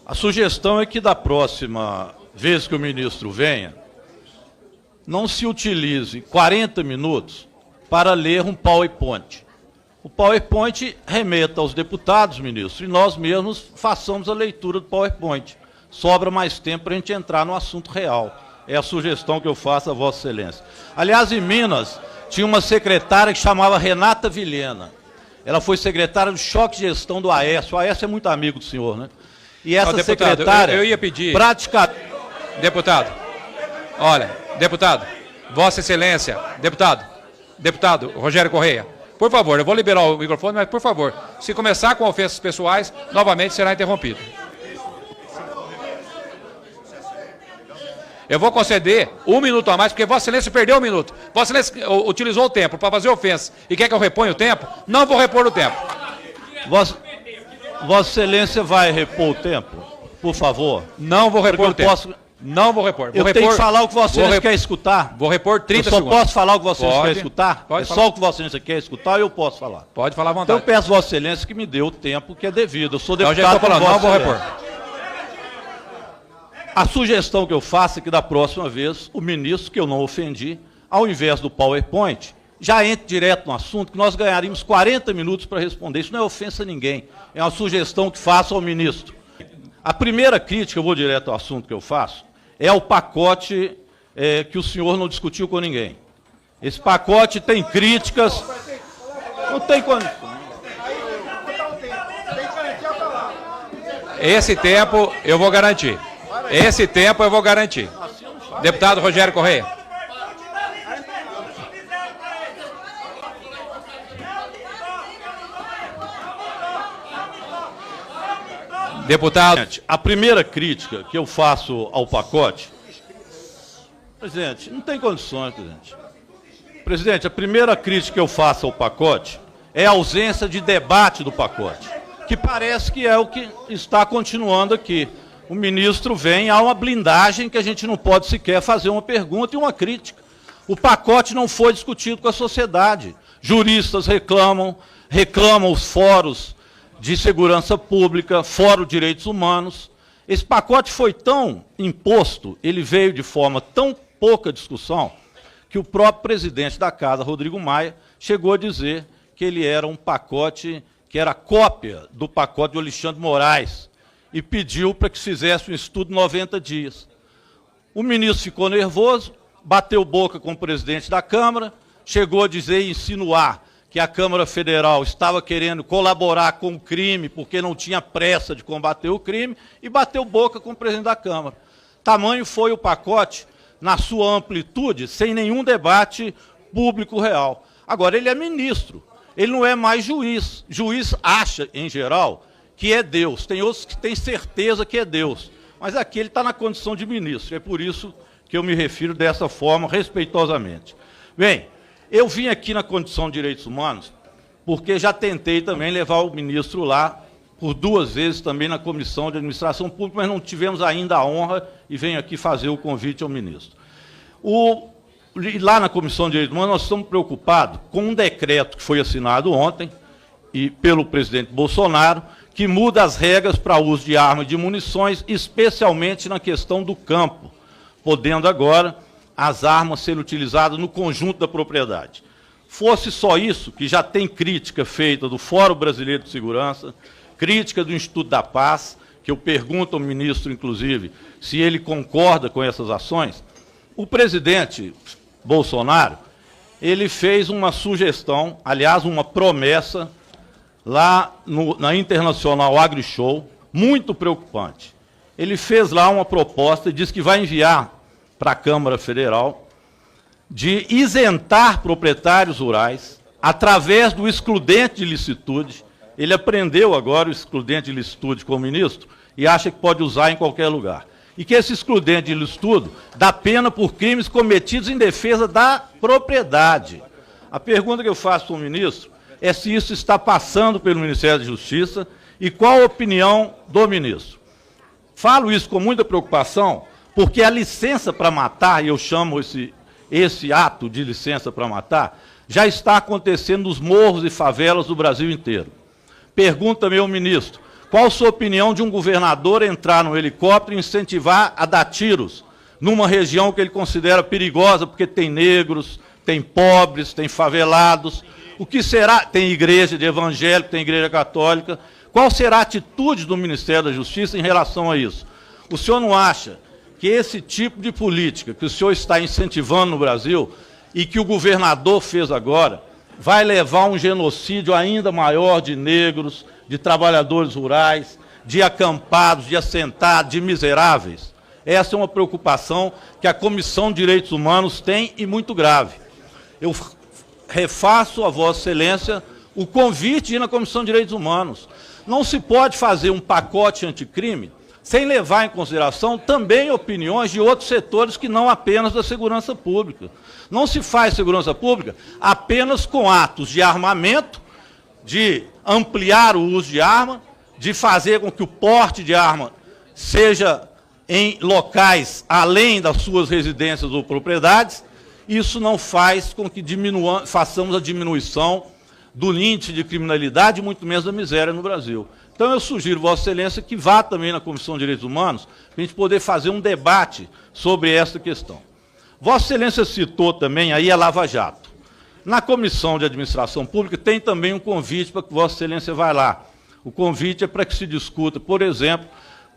A sugestão é que da próxima vez que o ministro venha, não se utilize 40 minutos para ler um PowerPoint. O PowerPoint remeta aos deputados, ministro, e nós mesmos façamos a leitura do PowerPoint. Sobra mais tempo para a gente entrar no assunto real. É a sugestão que eu faço a Vossa Excelência. Aliás, em Minas, tinha uma secretária que chamava Renata Vilhena. Ela foi secretária do choque de gestão do Aécio. O Aécio é muito amigo do senhor, né? E essa deputado, secretária... eu ia pedir... Praticamente... Deputado, olha, deputado, Vossa Excelência, deputado Rogério Correia, por favor, eu vou liberar o microfone, mas por favor, se começar com ofensas pessoais, novamente será interrompido. Eu vou conceder 1 minuto a mais, porque Vossa Excelência perdeu 1 minuto. Vossa Excelência utilizou o tempo para fazer ofensa e quer que eu reponha o tempo? Não vou repor o tempo. Vossa Excelência vai repor o tempo, por favor? Não vou repor o tempo. Não vou repor. Eu tenho que falar o que Vossa Excelência quer escutar? Vou repor 30 segundos. Eu só posso falar o que Vossa Excelência quer escutar? Pode é falar. só o que Vossa Excelência quer escutar e eu posso falar. Pode falar à vontade. Então eu peço Vossa Excelência que me dê o tempo que é devido. Eu sou deputado. Eu já estou falando, não vou repor. A sugestão que eu faço é que da próxima vez o ministro, que eu não ofendi, ao invés do PowerPoint, já entre direto no assunto, que nós ganharíamos 40 minutos para responder. Isso não é ofensa a ninguém. É uma sugestão que faço ao ministro. A primeira crítica, eu vou direto ao assunto que eu faço, é o pacote que o senhor não discutiu com ninguém. Esse pacote tem críticas... Não tem condição. Esse tempo eu vou garantir. Esse tempo eu vou garantir. Deputado Rogério Correia. Deputado. A primeira crítica que eu faço ao pacote... Presidente, não tem condições, presidente. Presidente, a primeira crítica que eu faço ao pacote é a ausência de debate do pacote, que parece que é o que está continuando aqui. O ministro vem, há uma blindagem que a gente não pode sequer fazer uma pergunta e uma crítica. O pacote não foi discutido com a sociedade. Juristas reclamam os fóruns de segurança pública, fórum de direitos humanos. Esse pacote foi tão imposto, ele veio de forma tão pouca discussão, que o próprio presidente da Casa, Rodrigo Maia, chegou a dizer que ele era um pacote que era cópia do pacote de Alexandre Moraes, e pediu para que se fizesse um estudo de 90 dias. O ministro ficou nervoso, bateu boca com o presidente da Câmara, chegou a dizer e insinuar que a Câmara Federal estava querendo colaborar com o crime porque não tinha pressa de combater o crime, e bateu boca com o presidente da Câmara. Tamanho foi o pacote, na sua amplitude, sem nenhum debate público real. Agora, ele é ministro, ele não é mais juiz. Juiz acha, em geral, que é Deus. Tem outros que têm certeza que é Deus. Mas aqui ele está na condição de ministro. É por isso que eu me refiro dessa forma, respeitosamente. Bem, eu vim aqui na condição de direitos humanos, porque já tentei também levar o ministro lá, por 2 vezes também na Comissão de Administração Pública, mas não tivemos ainda a honra, e venho aqui fazer o convite ao ministro. Lá na Comissão de Direitos Humanos, nós estamos preocupados com um decreto que foi assinado ontem, e pelo presidente Bolsonaro, que muda as regras para uso de armas e de munições, especialmente na questão do campo, podendo agora as armas serem utilizadas no conjunto da propriedade. Fosse só isso, que já tem crítica feita do Fórum Brasileiro de Segurança, crítica do Instituto da Paz, que eu pergunto ao ministro, inclusive, se ele concorda com essas ações. O presidente Bolsonaro, ele fez uma sugestão, aliás, uma promessa, lá na Internacional AgriShow, muito preocupante. Ele fez lá uma proposta e disse que vai enviar para a Câmara Federal de isentar proprietários rurais através do excludente de licitude. Ele aprendeu agora o excludente de licitude com o ministro e acha que pode usar em qualquer lugar. E que esse excludente de licitude dá pena por crimes cometidos em defesa da propriedade. A pergunta que eu faço para o ministro é se isso está passando pelo Ministério da Justiça e qual a opinião do ministro. Falo isso com muita preocupação, porque a licença para matar, e eu chamo esse ato de licença para matar, já está acontecendo nos morros e favelas do Brasil inteiro. Pergunto também ao ministro, Qual a sua opinião de um governador entrar no helicóptero e incentivar a dar tiros numa região que ele considera perigosa, porque tem negros, tem pobres, tem favelados? O que será? Tem igreja de evangélico, tem igreja católica. Qual será a atitude do Ministério da Justiça em relação a isso? O senhor não acha que esse tipo de política que o senhor está incentivando no Brasil e que o governador fez agora vai levar a um genocídio ainda maior de negros, de trabalhadores rurais, de acampados, de assentados, de miseráveis? Essa é uma preocupação que a Comissão de Direitos Humanos tem e muito grave. Eu refaço a Vossa Excelência o convite de ir na Comissão de Direitos Humanos. Não se pode fazer um pacote anticrime sem levar em consideração também opiniões de outros setores que não apenas da segurança pública. Não se faz segurança pública apenas com atos de armamento, de ampliar o uso de arma, de fazer com que o porte de arma seja em locais além das suas residências ou propriedades. Isso não faz com que façamos a diminuição do índice de criminalidade, muito menos da miséria no Brasil. Então eu sugiro, Vossa Excelência, que vá também na Comissão de Direitos Humanos, para a gente poder fazer um debate sobre essa questão. Vossa Excelência citou também aí a Lava Jato. Na Comissão de Administração Pública tem também um convite para que Vossa Excelência vá lá. O convite é para que se discuta, por exemplo,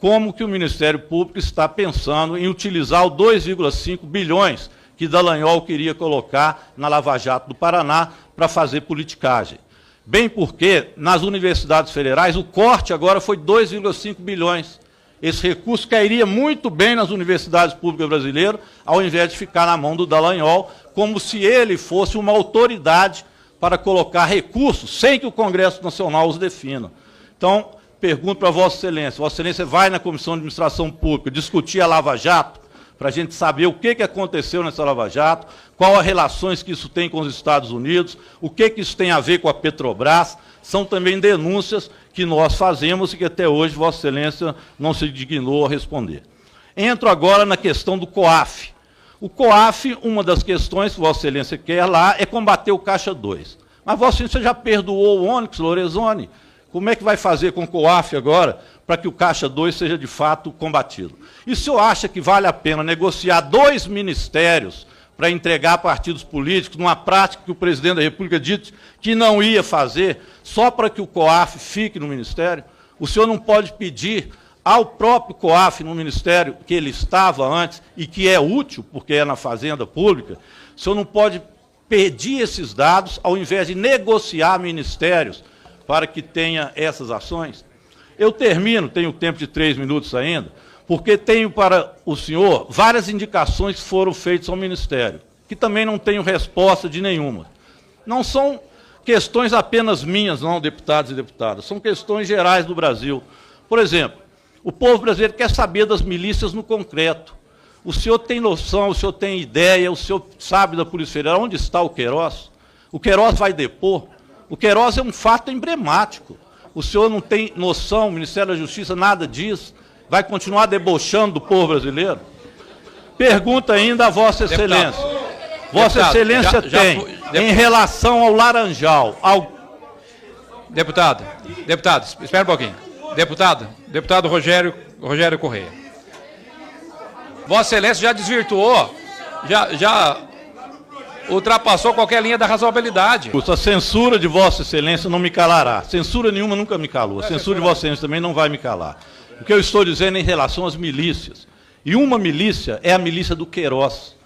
como que o Ministério Público está pensando em utilizar os 2,5 bilhões que Dallagnol queria colocar na Lava Jato do Paraná para fazer politicagem. Bem porque, nas universidades federais, o corte agora foi 2,5 bilhões. Esse recurso cairia muito bem nas universidades públicas brasileiras, ao invés de ficar na mão do Dallagnol, como se ele fosse uma autoridade para colocar recursos, sem que o Congresso Nacional os defina. Então, pergunto para Vossa Excelência vai na Comissão de Administração Pública discutir a Lava Jato, para a gente saber o que aconteceu nessa Lava Jato, qual as relações que isso tem com os Estados Unidos, o que isso tem a ver com a Petrobras. São também denúncias que nós fazemos e que até hoje Vossa Excelência não se dignou a responder. Entro agora na questão do COAF. O COAF, uma das questões que Vossa Excelência quer lá é combater o Caixa 2. Mas Vossa Excelência já perdoou o Onyx Lorenzoni. Como é que vai fazer com o COAF agora para que o Caixa 2 seja de fato combatido? E o senhor acha que vale a pena negociar 2 ministérios para entregar a partidos políticos, numa prática que o presidente da República disse que não ia fazer, só para que o COAF fique no Ministério? O senhor não pode pedir ao próprio COAF no Ministério, que ele estava antes e que é útil, porque é na Fazenda Pública, o senhor não pode pedir esses dados ao invés de negociar ministérios para que tenha essas ações? Eu termino, tenho tempo de 3 minutos ainda, porque tenho para o senhor várias indicações que foram feitas ao Ministério, que também não tenho resposta de nenhuma. Não são questões apenas minhas, não, deputados e deputadas, são questões gerais do Brasil. Por exemplo, o povo brasileiro quer saber das milícias no concreto. O senhor tem noção, o senhor tem ideia, o senhor sabe da Polícia Federal onde está o Queiroz? O Queiroz vai depor? O Queiroz é um fato emblemático. O senhor não tem noção, o Ministério da Justiça, nada disso? Vai continuar debochando do povo brasileiro? Pergunta ainda a Vossa Excelência. Vossa Excelência tem, em relação ao Laranjal, ao... Deputado, espera um pouquinho. Deputado Rogério Correia. Vossa Excelência já desvirtuou, já ultrapassou qualquer linha da razoabilidade. A censura de Vossa Excelência não me calará. Censura nenhuma nunca me calou. A censura de Vossa Excelência também não vai me calar. O que eu estou dizendo em relação às milícias. E uma milícia é a milícia do Queiroz.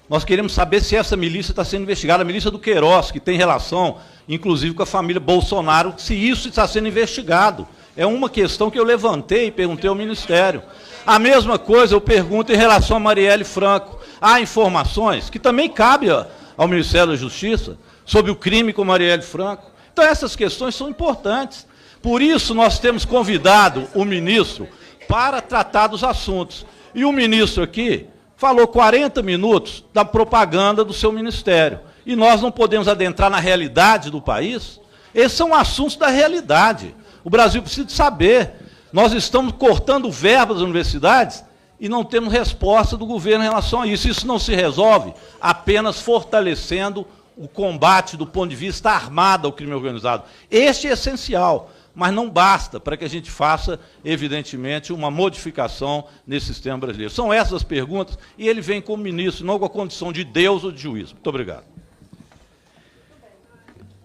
Nós queremos saber se essa milícia está sendo investigada. A milícia do Queiroz, que tem relação, inclusive, com a família Bolsonaro, se isso está sendo investigado. É uma questão que eu levantei e perguntei ao Ministério. A mesma coisa eu pergunto em relação a Marielle Franco. Há informações que também cabem ao Ministério da Justiça sobre o crime com Marielle Franco. Então essas questões são importantes. Por isso nós temos convidado o ministro para tratar dos assuntos. E o ministro aqui falou 40 minutos da propaganda do seu ministério. E nós não podemos adentrar na realidade do país? Esses são assuntos da realidade. O Brasil precisa saber. Nós estamos cortando verbas das universidades e não temos resposta do governo em relação a isso. Isso não se resolve apenas fortalecendo o combate do ponto de vista armado ao crime organizado. Este é essencial. mas não basta para que a gente faça, evidentemente, uma modificação nesse sistema brasileiro. São essas as perguntas, e ele vem como ministro, não com a condição de Deus ou de juiz. Muito obrigado.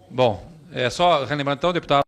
Bom, só relembrando então, deputado.